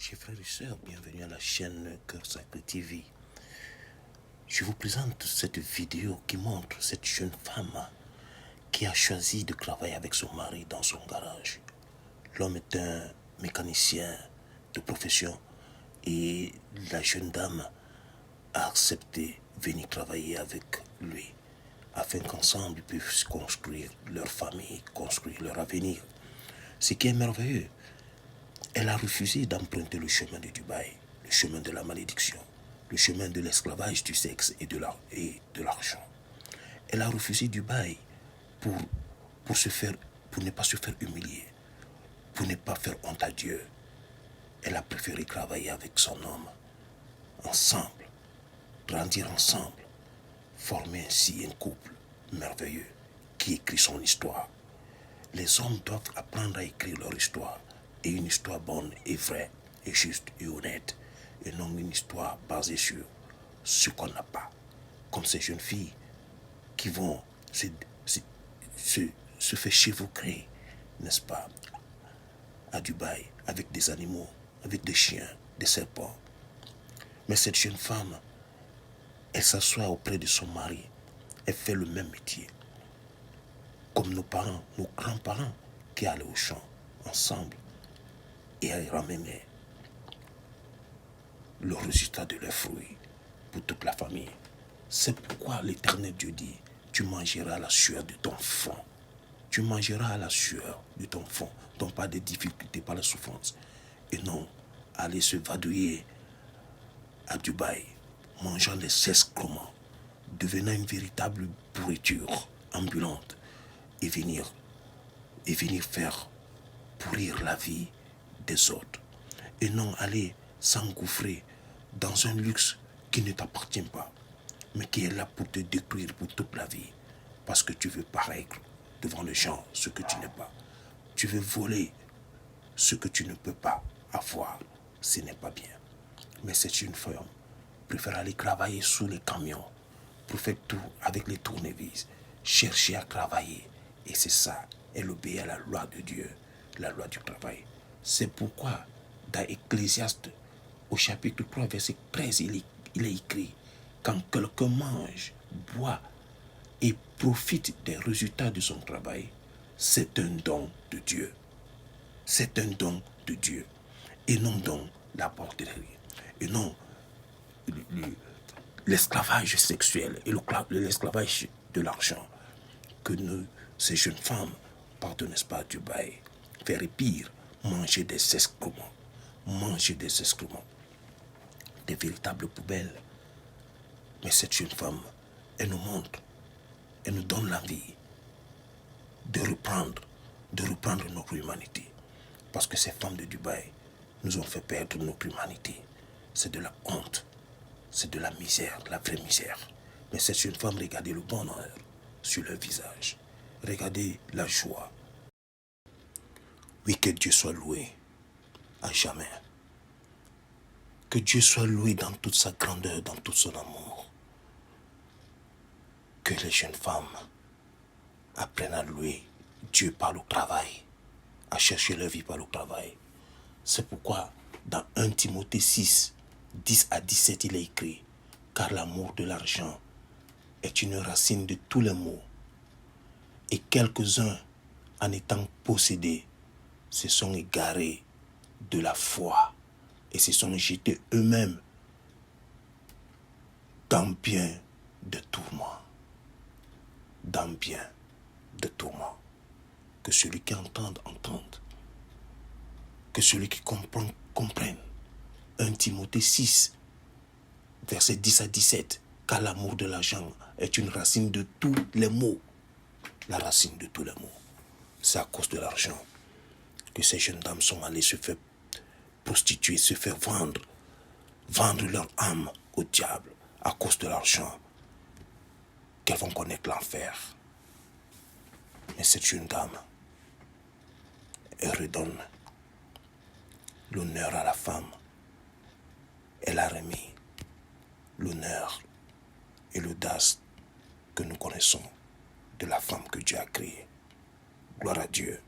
Chers frères et sœurs, bienvenue à la chaîne Cœur Sacré TV. Je vous présente cette vidéo qui montre cette jeune femme qui a choisi de travailler avec son mari dans son garage. L'homme est un mécanicien de profession et la jeune dame a accepté de venir travailler avec lui afin qu'ensemble ils puissent construire leur famille, construire leur avenir. Ce qui est merveilleux, elle a refusé d'emprunter le chemin de Dubaï, le chemin de la malédiction, le chemin de l'esclavage du sexe et de l'argent. Elle a refusé Dubaï pour ne pas se faire humilier, pour ne pas faire honte à Dieu. Elle a préféré travailler avec son homme, ensemble, grandir ensemble, former ainsi un couple merveilleux qui écrit son histoire. Les hommes doivent apprendre à écrire leur histoire, et une histoire bonne et vraie, et juste et honnête, et non une histoire basée sur ce qu'on n'a pas. Comme ces jeunes filles qui vont se faire chevaucher, n'est-ce pas, à Dubaï, avec des animaux, avec des chiens, des serpents. Mais cette jeune femme, elle s'assoit auprès de son mari, elle fait le même métier. Comme nos parents, nos grands-parents qui allaient au champ ensemble et ramenaient le résultat de leurs fruits pour toute la famille. C'est pourquoi l'Éternel Dieu dit, tu mangeras la sueur de ton front. Tu mangeras la sueur de ton front, non pas des difficultés, pas la souffrance. Et non, aller se vadouiller à Dubaï, mangeant des excréments, devenant une véritable pourriture ambulante et venir faire pourrir la vie des autres. Et non aller s'engouffrer dans un luxe qui ne t'appartient pas, mais qui est là pour te détruire pour toute la vie. Parce que tu veux paraître devant les gens ce que tu n'es pas. Tu veux voler ce que tu ne peux pas avoir. Ce n'est pas bien. Mais c'est une femme préfère aller travailler sous les camions, pour faire tout avec les tournevis, chercher à travailler. Et c'est ça, elle obéit à la loi de Dieu, la loi du travail. C'est pourquoi, dans Ecclésiaste, au chapitre 3, verset 13, il est écrit, quand quelqu'un mange, boit et profite des résultats de son travail, c'est un don de Dieu. C'est un don de Dieu. Et non donc la porterie. Et non l'esclavage sexuel et l'esclavage de l'argent que ces jeunes femmes partent, n'est-ce pas, à Dubaï, faire pire, manger des excréments, des véritables poubelles. Mais cette jeune femme, elle nous montre, elle nous donne l'envie de reprendre notre humanité. Parce que ces femmes de Dubaï nous ont fait perdre notre humanité. C'est de la honte, c'est de la misère, la vraie misère. Mais cette jeune femme, regardez le bonheur sur leur visage. Regardez la joie. Oui, que Dieu soit loué à jamais. Que Dieu soit loué dans toute sa grandeur, dans tout son amour. Que les jeunes femmes apprennent à louer Dieu par le travail, à chercher leur vie par le travail. C'est pourquoi dans 1 Timothée 6, 10 à 17, il est écrit, car l'amour de l'argent est une racine de tous les maux. Et quelques-uns, en étant possédés, se sont égarés de la foi et se sont jetés eux-mêmes dans bien de tourments. Dans bien de tourments. Que celui qui entende, entende. Que celui qui comprend, comprenne. 1 Timothée 6, versets 10 à 17. Car l'amour de l'argent est une racine de tous les maux. La racine de tous les maux. C'est à cause de l'argent que ces jeunes dames sont allées se faire prostituer, se faire vendre leur âme au diable à cause de l'argent, qu'elles vont connaître l'enfer. Mais cette jeune dame, elle redonne l'honneur à la femme. Elle a remis l'honneur et l'audace que nous connaissons de la femme que Dieu a créée. Gloire à Dieu.